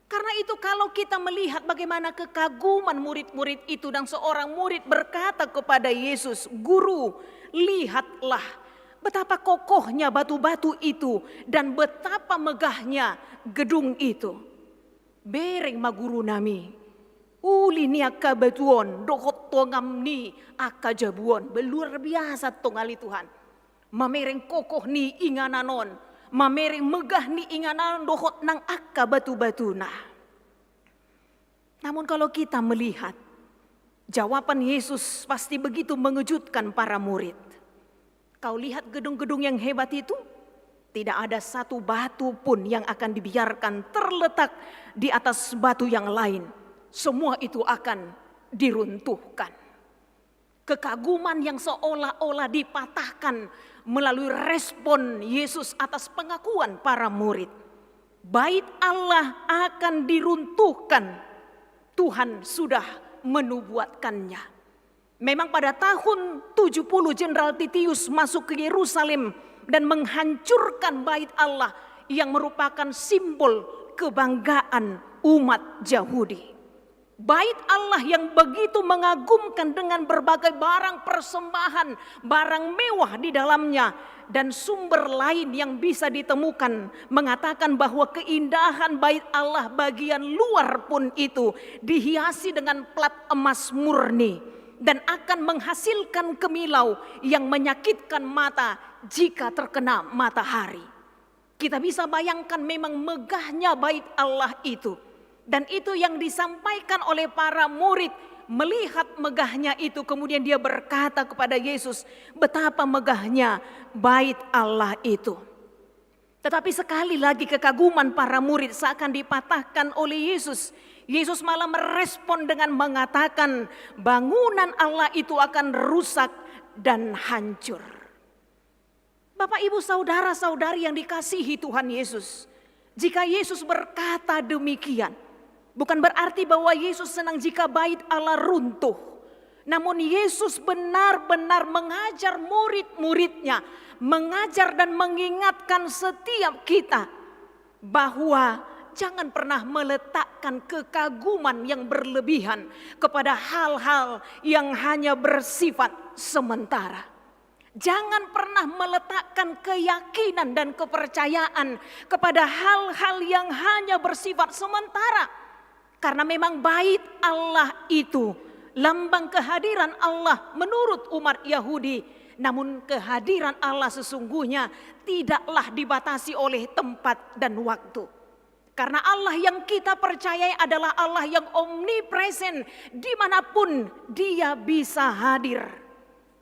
Karena itu kalau kita melihat bagaimana kekaguman murid-murid itu dan seorang murid berkata kepada Yesus, "Guru, lihatlah betapa kokohnya batu-batu itu dan betapa megahnya gedung itu." Bereng maguru nami, uli ni akabatuon, dokot tongam ni akajabuon. Luar biasa tongali Tuhan. Mamereng kokoh ni ingananon. Mamereng megah ni inganan dohot nang akka batu-batu nah. Namun kalau kita melihat, jawaban Yesus pasti begitu mengejutkan para murid. Kau lihat gedung-gedung yang hebat itu? Tidak ada satu batu pun yang akan dibiarkan terletak di atas batu yang lain. Semua itu akan diruntuhkan. Kekaguman yang seolah-olah dipatahkan melalui respon Yesus atas pengakuan para murid. Bait Allah akan diruntuhkan. Tuhan sudah menubuatkannya. Memang pada tahun 70 Jenderal Titius masuk ke Yerusalem dan menghancurkan bait Allah yang merupakan simbol kebanggaan umat Yahudi. Bait Allah yang begitu mengagumkan dengan berbagai barang persembahan, barang mewah di dalamnya, dan sumber lain yang bisa ditemukan mengatakan bahwa keindahan bait Allah bagian luar pun itu dihiasi dengan plat emas murni dan akan menghasilkan kemilau yang menyakitkan mata jika terkena matahari. Kita bisa bayangkan memang megahnya bait Allah itu. Dan itu yang disampaikan oleh para murid. Melihat megahnya itu, kemudian dia berkata kepada Yesus, betapa megahnya bait Allah itu. Tetapi sekali lagi kekaguman para murid seakan dipatahkan oleh Yesus. Yesus malah merespon dengan mengatakan bangunan Allah itu akan rusak dan hancur. Bapak, Ibu, saudara-saudari yang dikasihi Tuhan Yesus, jika Yesus berkata demikian, bukan berarti bahwa Yesus senang jika bait Allah runtuh. Namun Yesus benar-benar mengajar murid-muridnya, mengajar dan mengingatkan setiap kita bahwa jangan pernah meletakkan kekaguman yang berlebihan kepada hal-hal yang hanya bersifat sementara. Jangan pernah meletakkan keyakinan dan kepercayaan kepada hal-hal yang hanya bersifat sementara. Karena memang bait Allah itu lambang kehadiran Allah menurut umat Yahudi. Namun kehadiran Allah sesungguhnya tidaklah dibatasi oleh tempat dan waktu. Karena Allah yang kita percayai adalah Allah yang omnipresent, dimanapun Dia bisa hadir.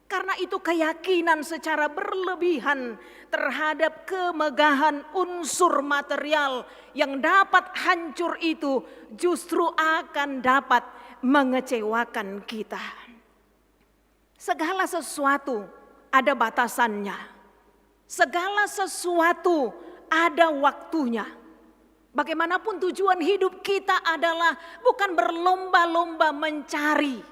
Karena itu keyakinan secara berlebihan terhadap kemegahan unsur material yang dapat hancur itu justru akan dapat mengecewakan kita. Segala sesuatu ada batasannya. Segala sesuatu ada waktunya. Bagaimanapun tujuan hidup kita adalah bukan berlomba-lomba mencari.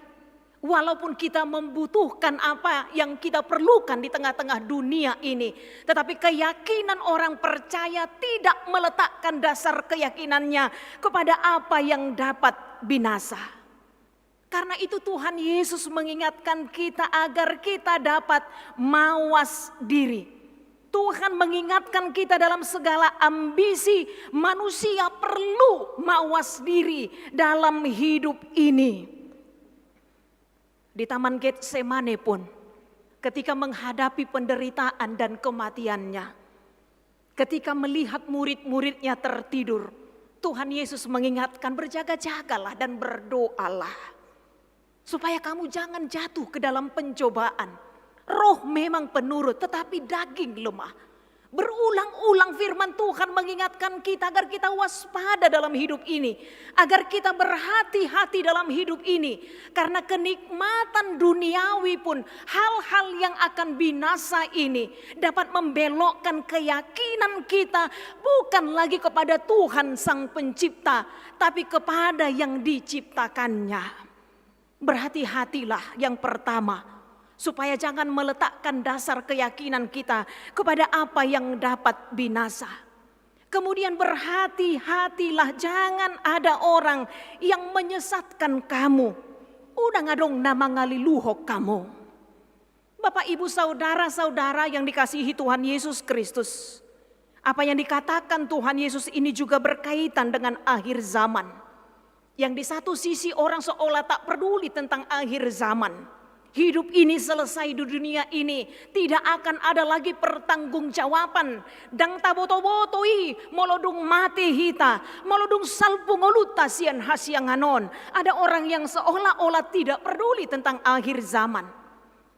Walaupun kita membutuhkan apa yang kita perlukan di tengah-tengah dunia ini. Tetapi keyakinan orang percaya tidak meletakkan dasar keyakinannya kepada apa yang dapat binasa. Karena itu Tuhan Yesus mengingatkan kita agar kita dapat mawas diri. Tuhan mengingatkan kita dalam segala ambisi, manusia perlu mawas diri dalam hidup ini. Di Taman Getsemane pun, ketika menghadapi penderitaan dan kematiannya, ketika melihat murid-muridnya tertidur, Tuhan Yesus mengingatkan berjaga-jagalah dan berdoalah. Supaya kamu jangan jatuh ke dalam pencobaan. Roh memang penurut tetapi daging lemah. Berulang-ulang firman Tuhan mengingatkan kita agar kita waspada dalam hidup ini. Agar kita berhati-hati dalam hidup ini. Karena kenikmatan duniawi pun hal-hal yang akan binasa ini dapat membelokkan keyakinan kita bukan lagi kepada Tuhan Sang Pencipta, tapi kepada yang diciptakannya. Berhati-hatilah yang pertama. Supaya jangan meletakkan dasar keyakinan kita kepada apa yang dapat binasa. Kemudian berhati-hatilah, jangan ada orang yang menyesatkan kamu. Udah ngadong nama ngaliluhok kamu. Bapak, Ibu, saudara-saudara yang dikasihi Tuhan Yesus Kristus. Apa yang dikatakan Tuhan Yesus ini juga berkaitan dengan akhir zaman. Yang di satu sisi orang seolah tak peduli tentang akhir zaman. Hidup ini selesai di dunia ini, tidak akan ada lagi pertanggungjawaban. Dang taboto-botoi, molodung mati hita, molodung salpu ngoluta sian hasyanganon. Ada orang yang seolah-olah tidak peduli tentang akhir zaman.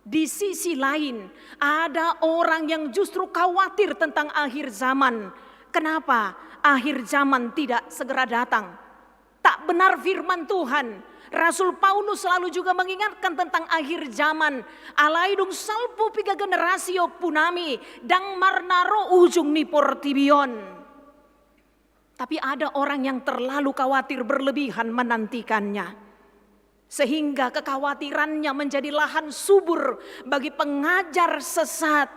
Di sisi lain, ada orang yang justru khawatir tentang akhir zaman. Kenapa akhir zaman tidak segera datang? Tak benar firman Tuhan. Rasul Paulus selalu juga mengingatkan tentang akhir zaman. Alaidung salpu piga generasio punami dang marnaro ujung ni portibion. Tapi ada orang yang terlalu khawatir berlebihan menantikannya, sehingga kekhawatirannya menjadi lahan subur bagi pengajar sesat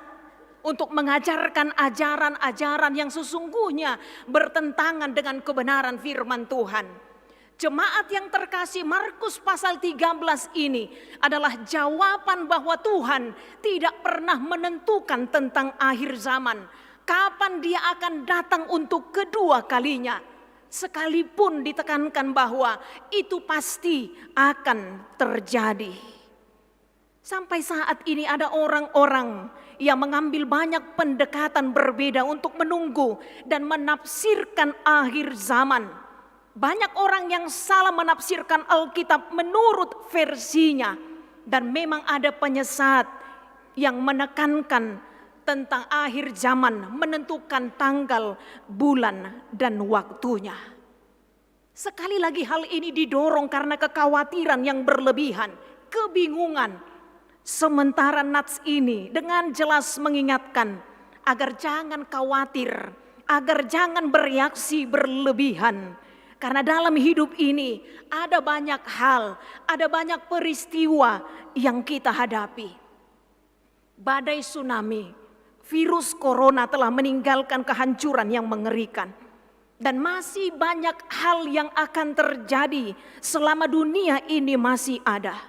untuk mengajarkan ajaran-ajaran yang sesungguhnya bertentangan dengan kebenaran firman Tuhan. Jemaat yang terkasih, Markus pasal 13 ini adalah jawaban bahwa Tuhan tidak pernah menentukan tentang akhir zaman. Kapan dia akan datang untuk kedua kalinya. Sekalipun ditekankan bahwa itu pasti akan terjadi. Sampai saat ini ada orang-orang yang mengambil banyak pendekatan berbeda untuk menunggu dan menafsirkan akhir zaman. Banyak orang yang salah menafsirkan Alkitab menurut versinya. Dan memang ada penyesat yang menekankan tentang akhir zaman, menentukan tanggal, bulan, dan waktunya. Sekali lagi hal ini didorong karena kekhawatiran yang berlebihan, kebingungan. Sementara nats ini dengan jelas mengingatkan agar jangan khawatir, agar jangan bereaksi berlebihan. Karena dalam hidup ini ada banyak hal, ada banyak peristiwa yang kita hadapi. Badai tsunami, virus corona telah meninggalkan kehancuran yang mengerikan. Dan masih banyak hal yang akan terjadi selama dunia ini masih ada.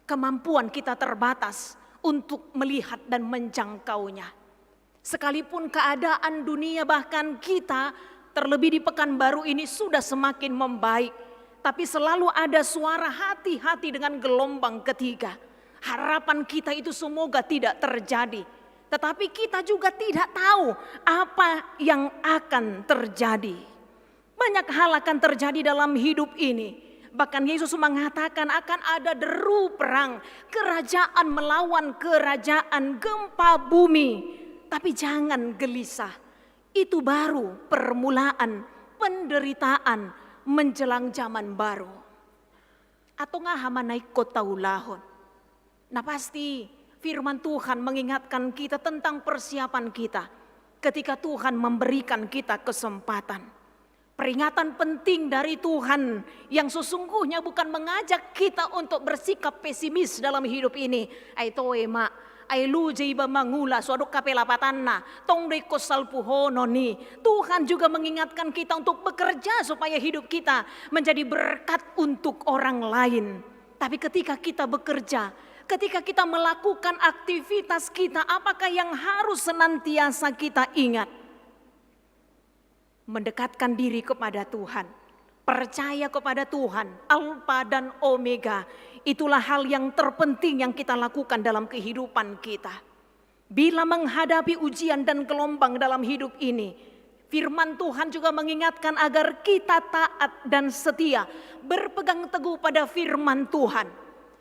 Kemampuan kita terbatas untuk melihat dan menjangkaunya. Sekalipun keadaan dunia bahkan kita terlebih di Pekanbaru ini sudah semakin membaik. Tapi selalu ada suara hati-hati dengan gelombang ketiga. Harapan kita itu semoga tidak terjadi. Tetapi kita juga tidak tahu apa yang akan terjadi. Banyak hal akan terjadi dalam hidup ini. Bahkan Yesus mengatakan akan ada deru perang. Kerajaan melawan kerajaan, gempa bumi. Tapi jangan gelisah. Itu baru permulaan penderitaan menjelang zaman baru. Atau ngahamanay kota ulahon. Nah pasti firman Tuhan mengingatkan kita tentang persiapan kita ketika Tuhan memberikan kita kesempatan. Peringatan penting dari Tuhan yang sesungguhnya bukan mengajak kita untuk bersikap pesimis dalam hidup ini. Aito ema. Ay lujay ba mangula suadok kapelapatan na tong reko salpuhono ni. Tuhan juga mengingatkan kita untuk bekerja supaya hidup kita menjadi berkat untuk orang lain. Tapi ketika kita bekerja, ketika kita melakukan aktivitas kita, apakah yang harus senantiasa kita ingat? Mendekatkan diri kepada Tuhan, percaya kepada Tuhan, Alfa dan Omega. Itulah hal yang terpenting yang kita lakukan dalam kehidupan kita. Bila menghadapi ujian dan gelombang dalam hidup ini, firman Tuhan juga mengingatkan agar kita taat dan setia, berpegang teguh pada firman Tuhan.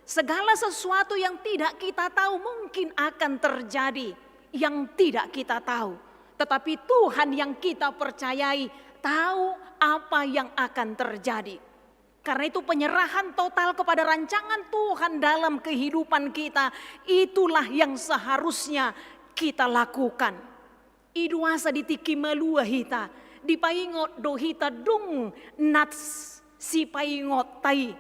Segala sesuatu yang tidak kita tahu mungkin akan terjadi, yang tidak kita tahu. Tetapi Tuhan yang kita percayai tahu apa yang akan terjadi. Karena itu penyerahan total kepada rancangan Tuhan dalam kehidupan kita, itulah yang seharusnya kita lakukan. Iduasa ditiki melua hita, dipaingot do hita dung nats si paingot tai.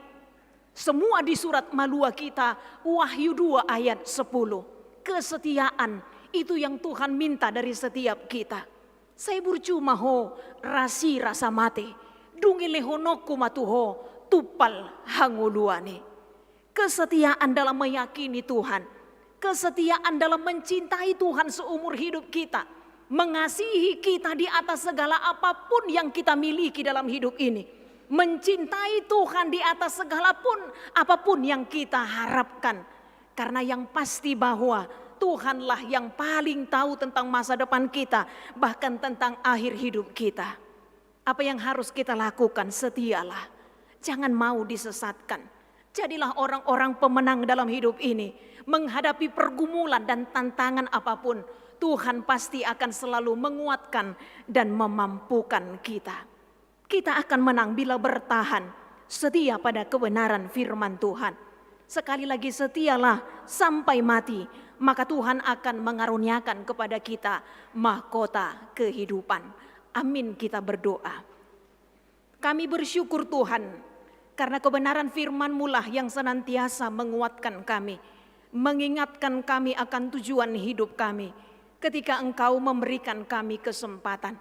Semua di surat malua kita, Wahyu 2 ayat 10. Kesetiaan itu yang Tuhan minta dari setiap kita. Saya bercuma ho rasi rasa mati, dungi lehonoku matuho tupal hanguluane. Kesetiaan dalam meyakini Tuhan, kesetiaan dalam mencintai Tuhan seumur hidup kita, mengasihi kita di atas segala apapun yang kita miliki dalam hidup ini, mencintai Tuhan di atas segala apapun yang kita harapkan. Karena yang pasti bahwa Tuhanlah yang paling tahu tentang masa depan kita, bahkan tentang akhir hidup kita. Apa yang harus kita lakukan? Setialah. Jangan mau disesatkan. Jadilah orang-orang pemenang dalam hidup ini. Menghadapi pergumulan dan tantangan apapun, Tuhan pasti akan selalu menguatkan dan memampukan kita. Kita akan menang bila bertahan, setia pada kebenaran firman Tuhan. Sekali lagi, setialah sampai mati, maka Tuhan akan mengaruniakan kepada kita mahkota kehidupan. Amin, kita berdoa. Kami bersyukur Tuhan, karena kebenaran firman-Mu lah yang senantiasa menguatkan kami, mengingatkan kami akan tujuan hidup kami, ketika Engkau memberikan kami kesempatan.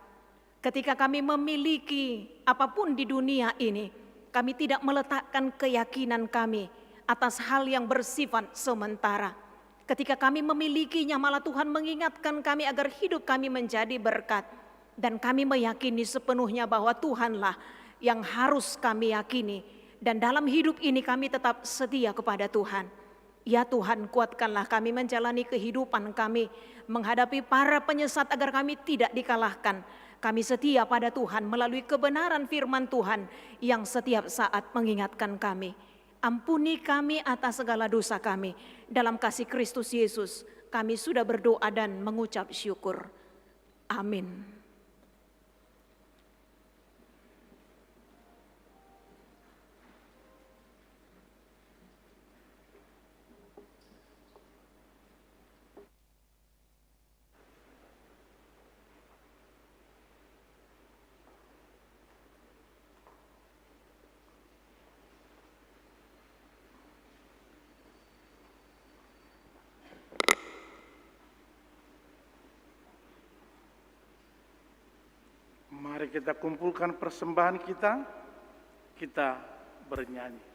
Ketika kami memiliki apapun di dunia ini, kami tidak meletakkan keyakinan kami atas hal yang bersifat sementara. Ketika kami memilikinya, malah Tuhan mengingatkan kami agar hidup kami menjadi berkat. Dan kami meyakini sepenuhnya bahwa Tuhanlah yang harus kami yakini. Dan dalam hidup ini kami tetap setia kepada Tuhan. Ya Tuhan, kuatkanlah kami menjalani kehidupan kami, menghadapi para penyesat agar kami tidak dikalahkan. Kami setia pada Tuhan melalui kebenaran firman Tuhan yang setiap saat mengingatkan kami. Ampuni kami atas segala dosa kami. Dalam kasih Kristus Yesus, kami sudah berdoa dan mengucap syukur. Amin. Mari kita kumpulkan persembahan kita bernyanyi.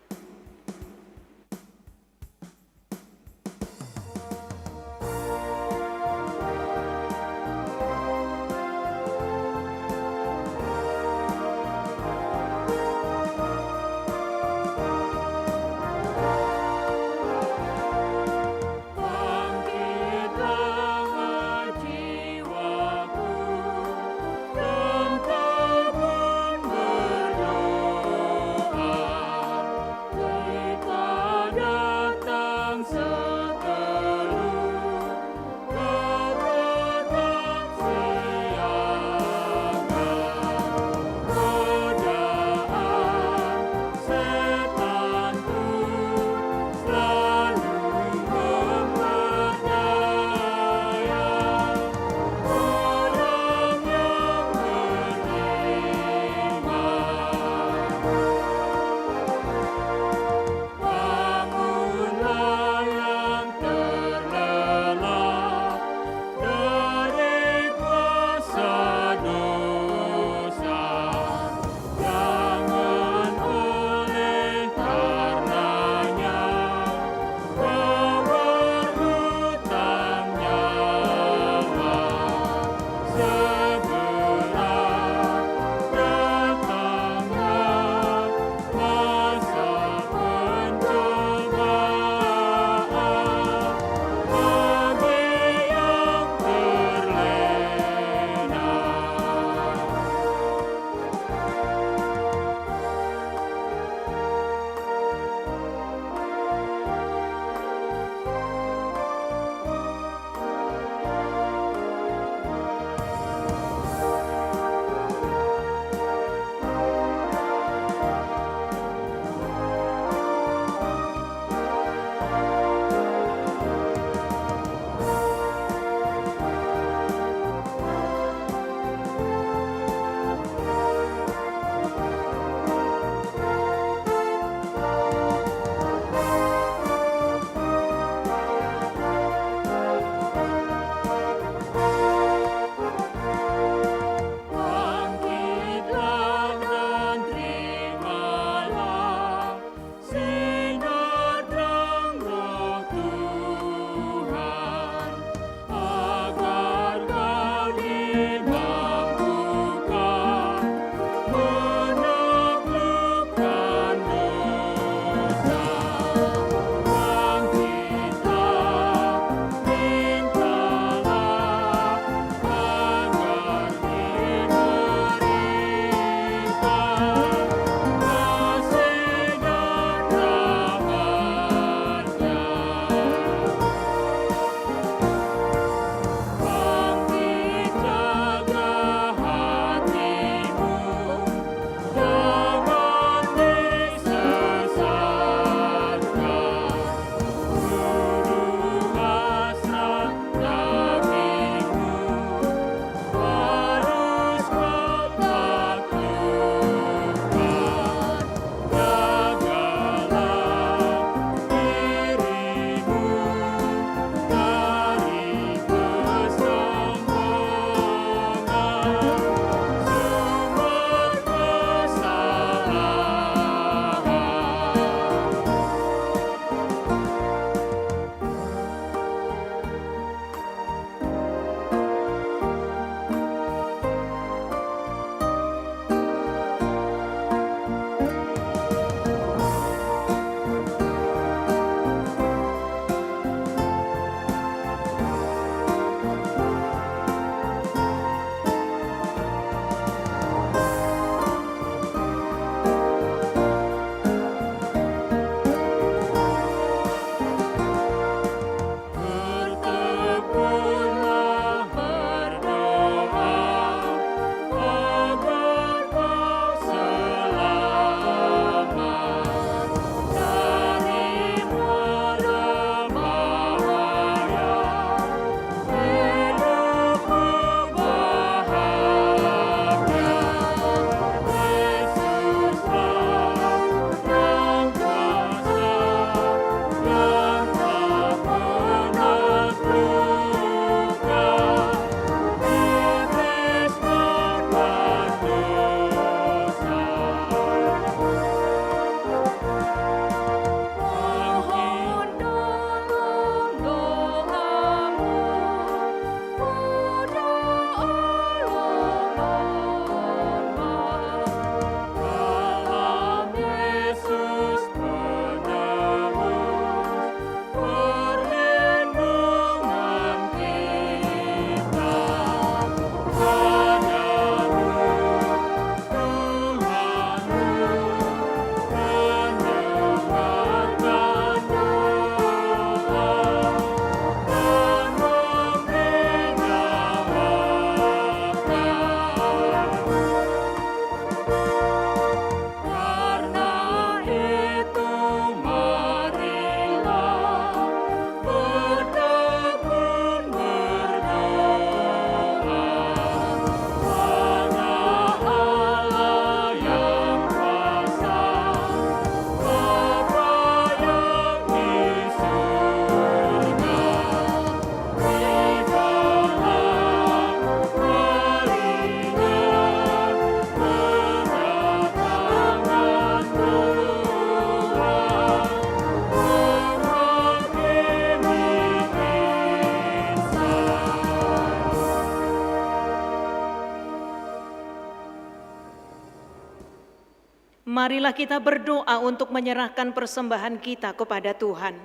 Marilah kita berdoa untuk menyerahkan persembahan kita kepada Tuhan.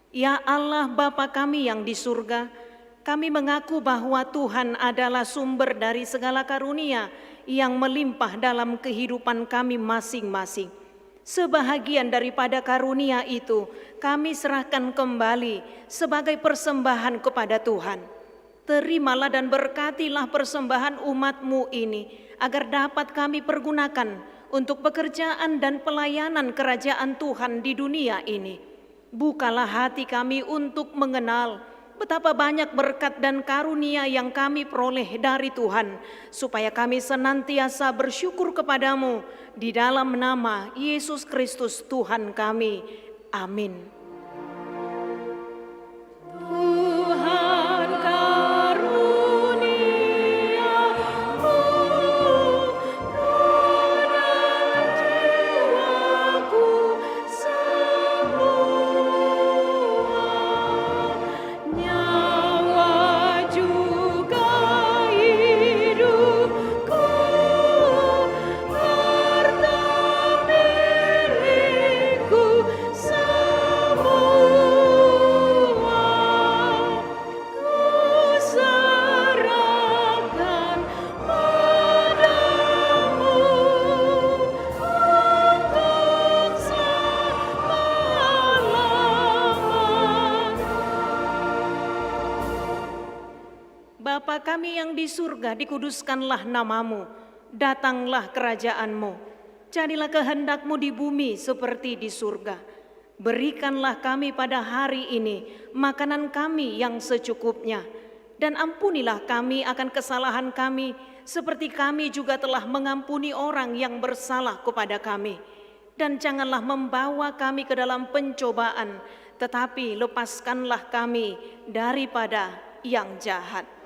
Ya Allah Bapa kami yang di surga, kami mengaku bahwa Tuhan adalah sumber dari segala karunia yang melimpah dalam kehidupan kami masing-masing. Sebahagian daripada karunia itu kami serahkan kembali sebagai persembahan kepada Tuhan. Terimalah dan berkatilah persembahan umat-Mu ini agar dapat kami pergunakan untuk pekerjaan dan pelayanan kerajaan Tuhan di dunia ini. Bukalah hati kami untuk mengenal betapa banyak berkat dan karunia yang kami peroleh dari Tuhan, supaya kami senantiasa bersyukur kepadamu di dalam nama Yesus Kristus Tuhan kami. Amin. Tuhan karuniamu, roh dan jiwaku semua, nyawa juga hidupku, harta milikku semua, ku serahkan padamu untuk selama-lamanya. Bapa kami yang di surga, dikuduskanlah namamu, datanglah kerajaanmu, jadilah kehendak-Mu di bumi seperti di surga. Berikanlah kami pada hari ini makanan kami yang secukupnya, dan ampunilah kami akan kesalahan kami, seperti kami juga telah mengampuni orang yang bersalah kepada kami. Dan janganlah membawa kami ke dalam pencobaan, tetapi lepaskanlah kami daripada yang jahat.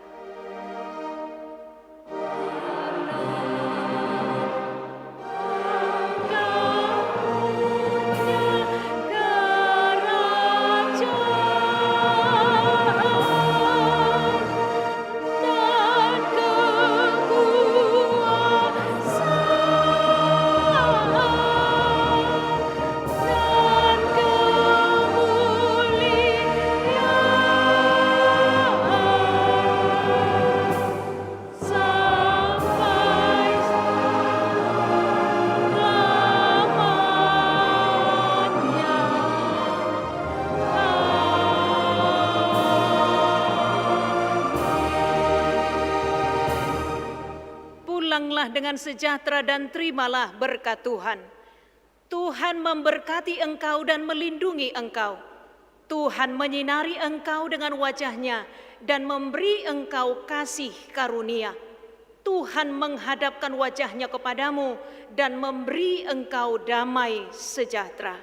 Pulanglah dengan sejahtera dan terimalah berkat Tuhan. Tuhan memberkati engkau dan melindungi engkau. Tuhan menyinari engkau dengan wajah-Nya dan memberi engkau kasih karunia. Tuhan menghadapkan wajah-Nya kepadamu dan memberi engkau damai sejahtera.